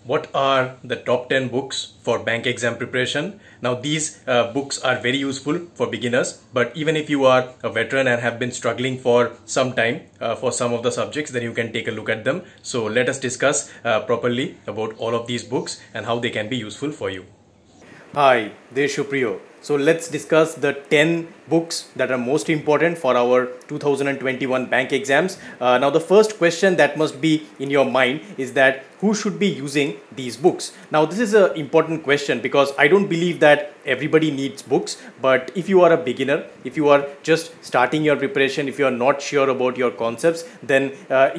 What are the top 10 books for bank exam preparation? Now these books are very useful for beginners, but even if you are a veteran and have been struggling for some time for some of the subjects, then you can take a look at them. So let us discuss properly about all of these books and how they can be useful for you. Hi, this is Supriyo. So let's discuss the 10 books that are most important for our 2021 bank exams. Now the first question that must be in your mind is that who should be using these books? Now this is an important question because I don't believe that everybody needs books, but if you are a beginner, if you are just starting your preparation, if you are not sure about your concepts, then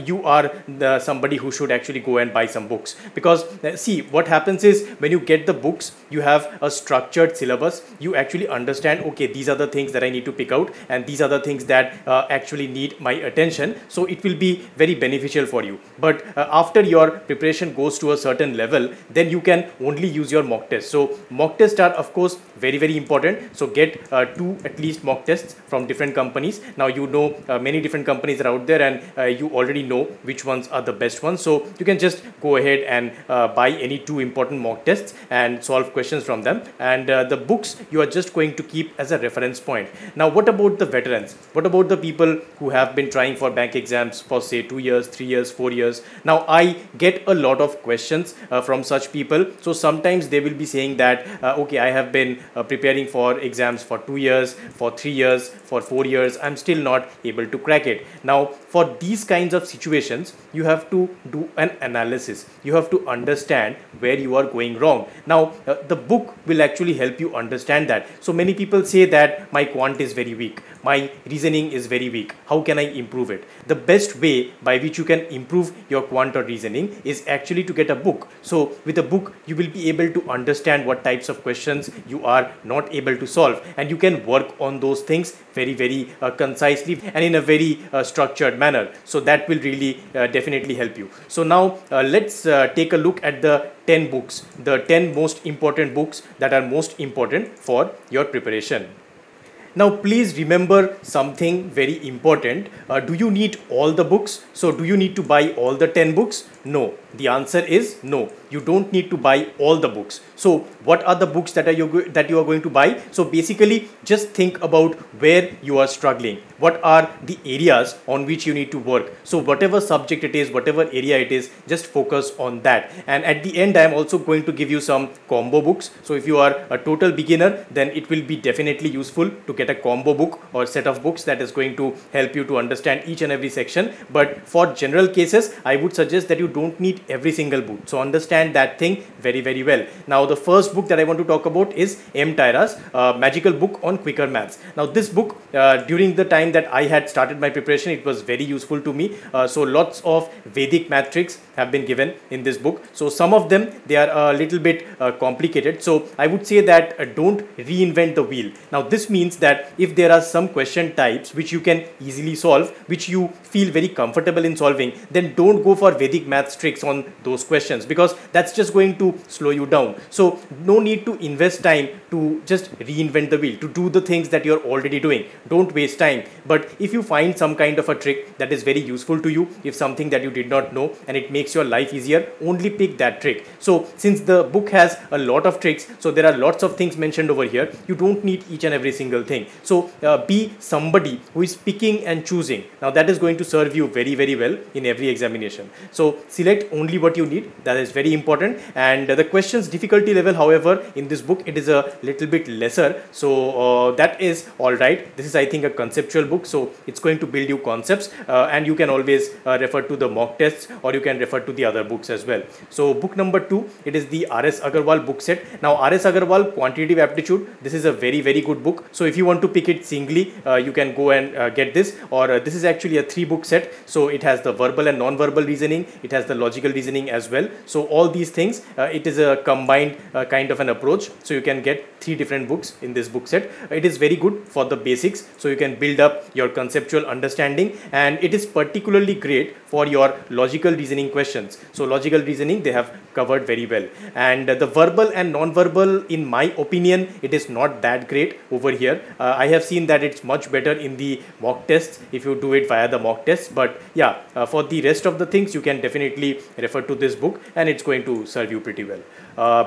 you are somebody who should actually go and buy some books. Because see, what happens is when you get the books, you have a structured syllabus. You actually understand, okay, these are the things that I need to pick out and these are the things that actually need my attention. So it will be very beneficial for you. But after your preparation goes to a certain level, then you can only use your mock tests. So mock tests are of course very important. So get two at least mock tests from different companies. Now you know many different companies are out there and you already know which ones are the best ones. So you can just go ahead and buy any two important mock tests and solve questions from them. And the books you are just going to keep as a reference point. Now what about the veterans? What about the people who have been trying for bank exams for say 2 years, 3 years, 4 years? Now I get a lot of questions from such people. So sometimes they will be saying that okay, I have been preparing for exams for 2 years, for 3 years, for 4 years, I'm still not able to crack it. Now for these kinds of situations, you have to do an analysis. You have to understand where you are going wrong. Now the book will actually help you understand that. So many people say that my quant is very weak, my reasoning is very weak, how can I improve it? The best way by which you can improve your quant or reasoning is actually to get a book. So with a book you will be able to understand what types of questions you are not able to solve, and you can work on those things very concisely and in a very structured manner. So that will really definitely help you. So now let's take a look at the 10 books, the 10 most important books that are most important for your preparation. Now please remember something very important. Do you need all the books? So do you need to buy all the 10 books? No. The answer is no. You don't need to buy all the books. So what are the books that you are going to buy? So basically just think about where you are struggling. What are the areas on which you need to work? So whatever subject it is, whatever area it is, just focus on that. And at the end I am also going to give you some combo books. So if you are a total beginner, then it will be definitely useful to get a combo book or set of books that is going to help you to understand each and every section. But for general cases, I would suggest that you don't need every single book. So understand that thing very well. Now the first book that I want to talk about is Tyra's magical book on quicker maths. Now this book, during the time that I had started my preparation, it was very useful to me. So lots of Vedic math tricks have been given in this book. So some of them, they are a little bit complicated. So I would say that don't reinvent the wheel. Now this means that if there are some question types which you can easily solve, which you feel very comfortable in solving, then don't go for Vedic math tricks on those questions, because that's just going to slow you down. So no need to invest time to just reinvent the wheel, to do the things that you're already doing. Don't waste time. But if you find some kind of a trick that is very useful to you, if something that you did not know and it makes your life easier, only pick that trick. So since the book has a lot of tricks, so there are lots of things mentioned over here, you don't need each and every single thing. So be somebody who is picking and choosing. Now that is going to serve you very well in every examination. So select only what you need. That is very important. And the questions difficulty level, however, in this book, it is a little bit lesser. So that is all right. This is, I think, a conceptual book. So it's going to build you concepts and you can always refer to the mock tests, or you can refer to the other books as well. So book number 2, it is the R.S.Agarwal book set. Now R.S.Agarwal Quantitative Aptitude, this is a very good book. So if you want to pick it singly, you can go and get this, or this is actually a 3-book set. So it has the verbal and non-verbal reasoning, it has the logical reasoning as well. So all these things, it is a combined kind of an approach. So you can get 3 different books in this book set. It is very good for the basics, so you can build up your conceptual understanding, and it is particularly great for your logical reasoning questions. So logical reasoning they have covered very well, and the verbal and non-verbal, in my opinion, it is not that great over here. I have seen that it's much better in the mock tests if you do it via the mock tests. But yeah, for the rest of the things, you can definitely refer to this book, and it's going to serve you pretty well.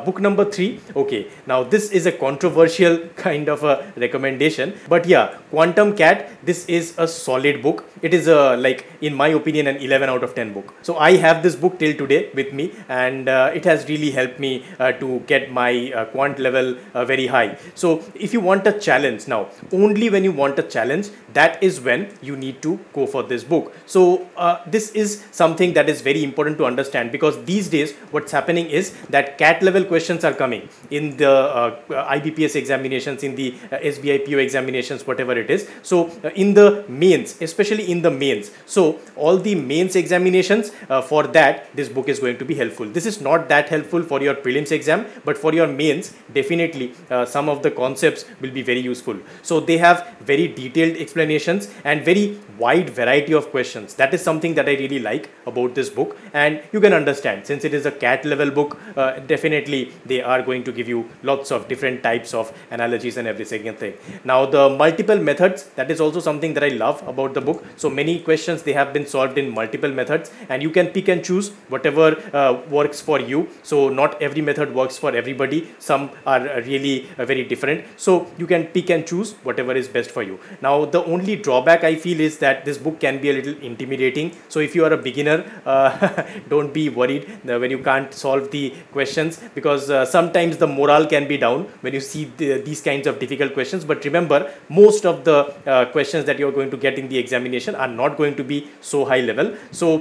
Book number 3. Okay, now this is a controversial kind of a recommendation, but yeah, Quantum Cat, this is a solid book. It is like, in my opinion, an 11 out of 10 book. So I have this book till today with me, and it has really helped me to get my quant level very high. So if you want a challenge, now only when you want a challenge, that is when you need to go for this book. So this is something that is very important to understand, because these days what's happening is that cat level questions are coming in the IBPS examinations, in the SBI PO examinations, whatever it is. So in the mains, especially in the mains, so all the mains examinations, for that this book is going to be helpful. This is not that helpful for your prelims exam, but for your mains, definitely some of the concepts will be very useful. So they have very detailed explanations and very wide variety of questions. That is something that I really like about this book, and you can understand, since it is a cat level book, definitely they are going to give you lots of different types of analogies and every single thing. Now the multiple methods, that is also something that I love about the book. So many questions, they have been solved in multiple methods, and you can pick and choose whatever works for you. So not every method works for everybody. Some are really very different. So you can pick and choose whatever is best for you. Now the only drawback I feel is that this book can be a little intimidating. So if you are a beginner, don't be worried when you can't solve the questions, because sometimes the morale can be down when you see these kinds of difficult questions. But remember, most of the questions that you are going to get in the examination are not going to be so high level. So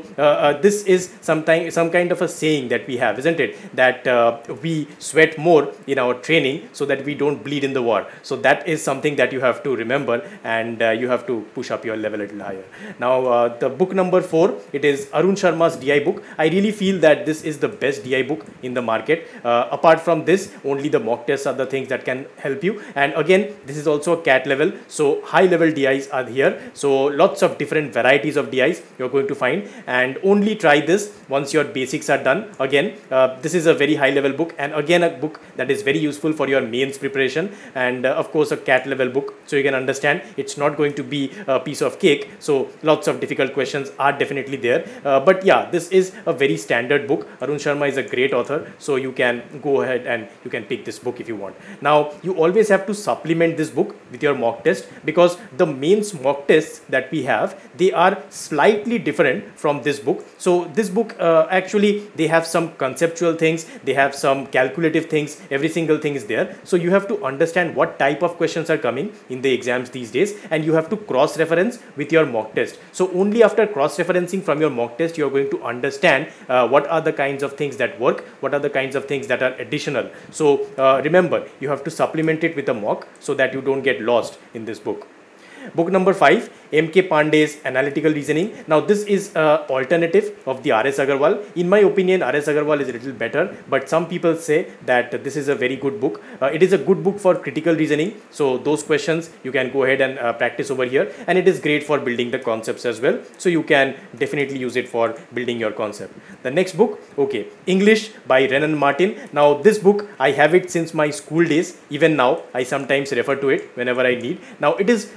this is some kind of a saying that we have, isn't it, that we sweat more in our training so that we don't bleed in the war. So that is something that you have to remember, and you have to push up your level a little higher. Now the book number 4, it is Arun Sharma's DI book. I really feel that this is the best DI book in the market. Apart from this, only the mock tests are the things that can help you. And again, this is also a cat level, so high level DIs are here. So lots of different varieties of DIs you're going to find, and only try this once your basics are done. Again, this is a very high level book, and again a book that is very useful for your mains preparation, and of course a cat level book, so you can understand it's not going to be a piece of cake. So lots of difficult questions are definitely there, but yeah, this is a very standard book. Arun Sharma is a great author, so you can go ahead and you can pick this book if you want. Now you always have to supplement this book with your mock test, because the mains mock tests that we have, they are slightly different from this book. So this book actually, they have some conceptual things, they have some calculative things, every single thing is there. So you have to understand what type of questions are coming in the exams these days, and you have to cross reference with your mock test. So only after cross referencing from your mock test, you are going to understand what are the kinds of things that work, what are the kinds of things that are additional. So remember, you have to supplement it with a mock so that you don't get lost in this book. Book number 5, M.K. Pandey's Analytical Reasoning. Now this is alternative of the R.S.Agarwal. In my opinion, R.S.Agarwal is a little better, but some people say that this is a very good book. It is a good book for critical reasoning. So those questions you can go ahead and practice over here, and it is great for building the concepts as well. So you can definitely use it for building your concept. The next book, okay, English by Renan Martin. Now this book, I have it since my school days. Even now, I sometimes refer to it whenever I need. Now it is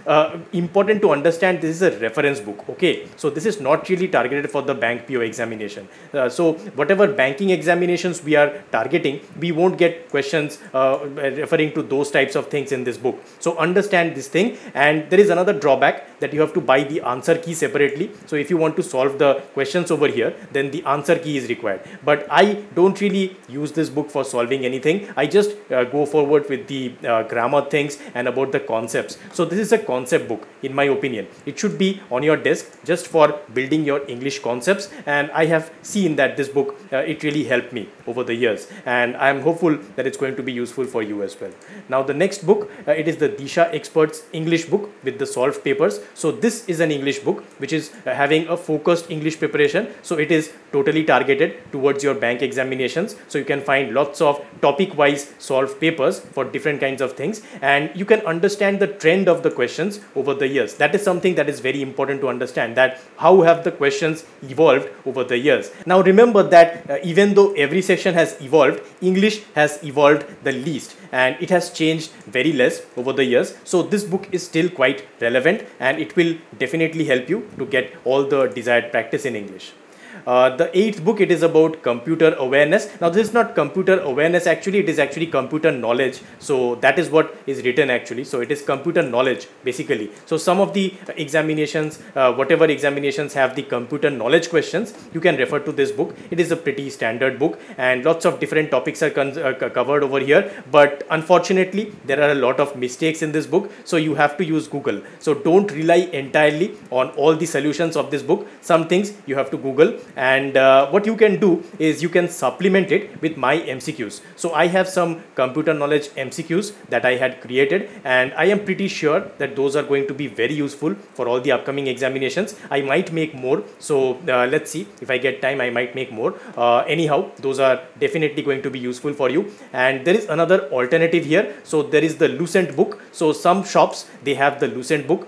important to understand this is a reference book. Okay, so this is not really targeted for the bank PO examination. So whatever banking examinations we are targeting, we won't get questions referring to those types of things in this book. So understand this thing. And there is another drawback, that you have to buy the answer key separately. So if you want to solve the questions over here, then the answer key is required. But I don't really use this book for solving anything. I just go forward with the grammar things and about the concepts. So this is a concept book, in my opinion. It should be on your desk just for building your English concepts, and I have seen that this book, it really helped me over the years, and I am hopeful that it's going to be useful for you as well. Now the next book, it is the Disha Experts English book with the solved papers. So this is an English book which is having a focused English preparation. So it is totally targeted towards your bank examinations. So you can find lots of topic wise solved papers for different kinds of things, and you can understand the trend of the questions over the years. That is something that is very important to understand, that how have the questions evolved over the years. Now remember that even though every section has evolved, English has evolved the least, and it has changed very less over the years. So this book is still quite relevant, and it will definitely help you to get all the desired practice in English. The 8th book, it is about computer awareness. Now this is not computer awareness actually, it is actually computer knowledge. So that is what is written actually. So it is computer knowledge basically. So some of the examinations, whatever examinations have the computer knowledge questions, you can refer to this book. It is a pretty standard book, and lots of different topics are covered over here. But unfortunately, there are a lot of mistakes in this book. So you have to use Google. So don't rely entirely on all the solutions of this book. Some things you have to Google. And what you can do is you can supplement it with my MCQs. So I have some computer knowledge MCQs that I had created, and I am pretty sure that those are going to be very useful for all the upcoming examinations. I might make more. So let's see, if I get time, I might make more. Anyhow, those are definitely going to be useful for you. And there is another alternative here. So there is the Lucent book. So some shops, they have the Lucent book.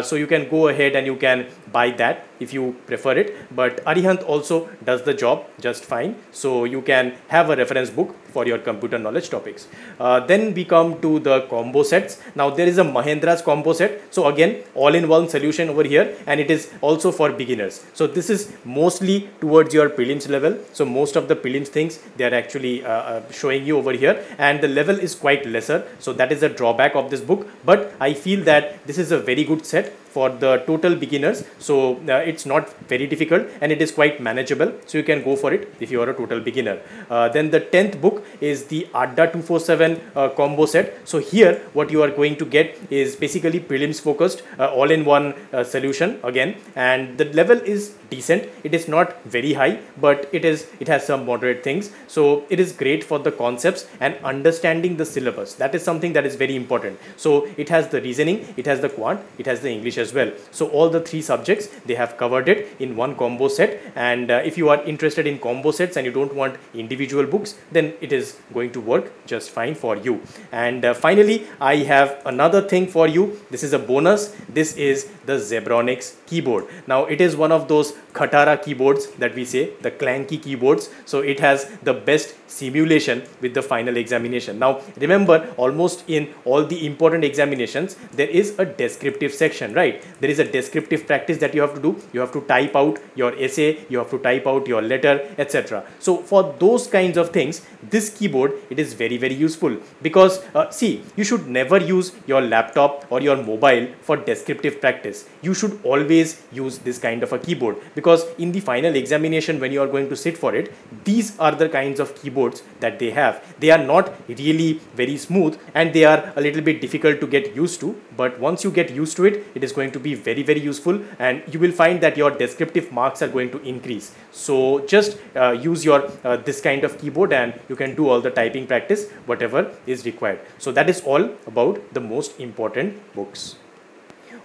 So you can go ahead and you can buy that if you prefer it. But Arihant also does the job just fine. So you can have a reference book for your computer knowledge topics. Then we come to the combo sets. Now there is a Mahendras combo set. So again, all-in-one solution over here, and it is also for beginners. So this is mostly towards your prelims level. So most of the prelims things, they are actually showing you over here, and the level is quite lesser. So that is a drawback of this book. But I feel that this is a very good set for the total beginners. So it's not very difficult, and it is quite manageable. So you can go for it if you are a total beginner. Then the 10th book is the ADDA 247 combo set. So here what you are going to get is basically prelims focused, all-in-one solution again, and the level is decent. It is not very high, but it has some moderate things. So it is great for the concepts and understanding the syllabus. That is something that is very important. So it has the reasoning, it has the quant, it has the English as well. So all the 3 subjects, they have covered it in one combo set. And if you are interested in combo sets and you don't want individual books, then it is going to work just fine for you. And finally, I have another thing for you. This is a bonus. This is the Zebronics keyboard. Now it is one of those Khatara keyboards that we say, the clanky keyboards. So it has the best simulation with the final examination. Now remember, almost in all the important examinations, there is a descriptive section, right? There is a descriptive practice that you have to do. You have to type out your essay, you have to type out your letter, etc. So for those kinds of things, this keyboard, it is very, very useful, because see, you should never use your laptop or your mobile for descriptive practice. You should always use this kind of a keyboard, because in the final examination, when you are going to sit for it, these are the kinds of keyboards that they have. They are not really very smooth, and they are a little bit difficult to get used to. But once you get used to it, it is going to be very, very useful, and you will find that your descriptive marks are going to increase. So just use your this kind of keyboard, and you can do all the typing practice, whatever is required. So that is all about the most important books.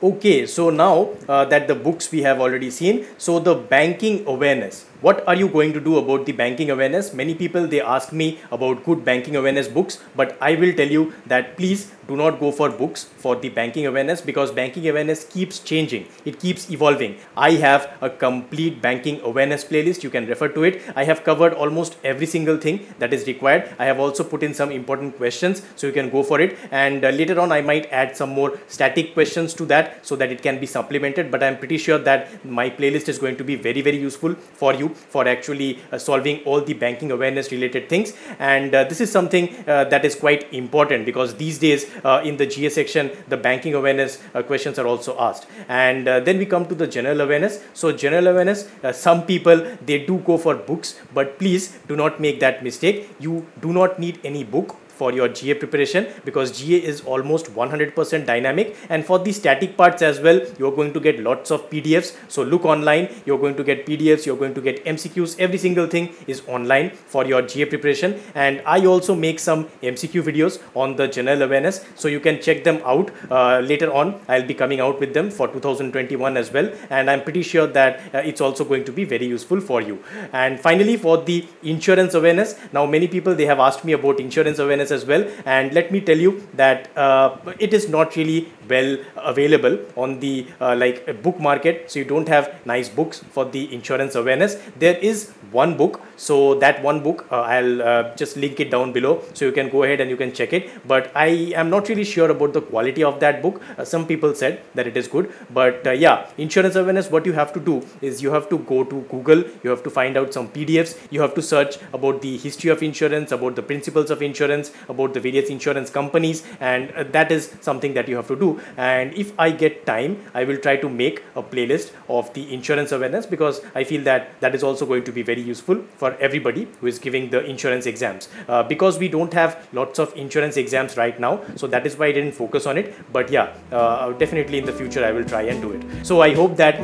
Okay, so now that the books we have already seen, so the banking awareness. What are you going to do about the banking awareness? Many people, they ask me about good banking awareness books, but I will tell you that please do not go for books for the banking awareness, because banking awareness keeps changing. It keeps evolving. I have a complete banking awareness playlist. You can refer to it. I have covered almost every single thing that is required. I have also put in some important questions, so you can go for it. And later on, I might add some more static questions to that so that it can be supplemented. But I'm pretty sure that my playlist is going to be very, very useful for you for actually solving all the banking awareness related things. And this is something that is quite important, because these days in the GA section, the banking awareness questions are also asked. And then we come to the general awareness. So general awareness, some people, they do go for books, but please do not make that mistake. You do not need any book for your GA preparation, because GA is almost 100% dynamic, and for the static parts as well, you're going to get lots of PDFs. So look online, you're going to get PDFs, you're going to get MCQs, every single thing is online for your GA preparation. And I also make some MCQ videos on the general awareness, so you can check them out. Later on, I'll be coming out with them for 2021 as well, and I'm pretty sure that it's also going to be very useful for you. And finally, for the insurance awareness, now many people, they have asked me about insurance awareness awareness as well. And let me tell you that it is not really well available on the book market, so you don't have nice books for the insurance awareness. There is one book, so that one book I'll just link it down below, so you can go ahead and you can check it, but I am not really sure about the quality of that book. Some people said that it is good, but yeah, insurance awareness, what you have to do is you have to go to Google, you have to find out some PDFs, you have to search about the history of insurance, about the principles of insurance, about the various insurance companies, and that is something that you have to do. And if I get time, I will try to make a playlist of the insurance awareness, because I feel that that is also going to be very useful for everybody who is giving the insurance exams, because we don't have lots of insurance exams right now, so that is why I didn't focus on it. But yeah, definitely in the future I will try and do it. So I hope that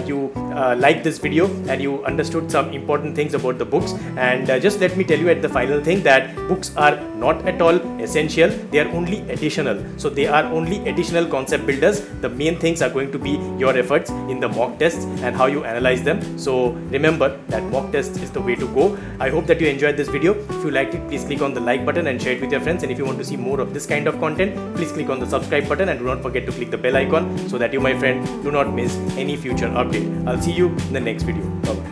you liked this video and you understood some important things about the books. And just let me tell you at the final thing that books are not at all essential, they are only additional. So they are only additional concept builders. The main things are going to be your efforts in the mock tests and how you analyze them. So remember that mock test is the way to go. I hope that you enjoyed this video. If you liked it, please click on the like button and share it with your friends. And if you want to see more of this kind of content, please click on the subscribe button and do not forget to click the bell icon so that you, my friend, do not miss any future update. I'll see you in the next video. Bye-bye.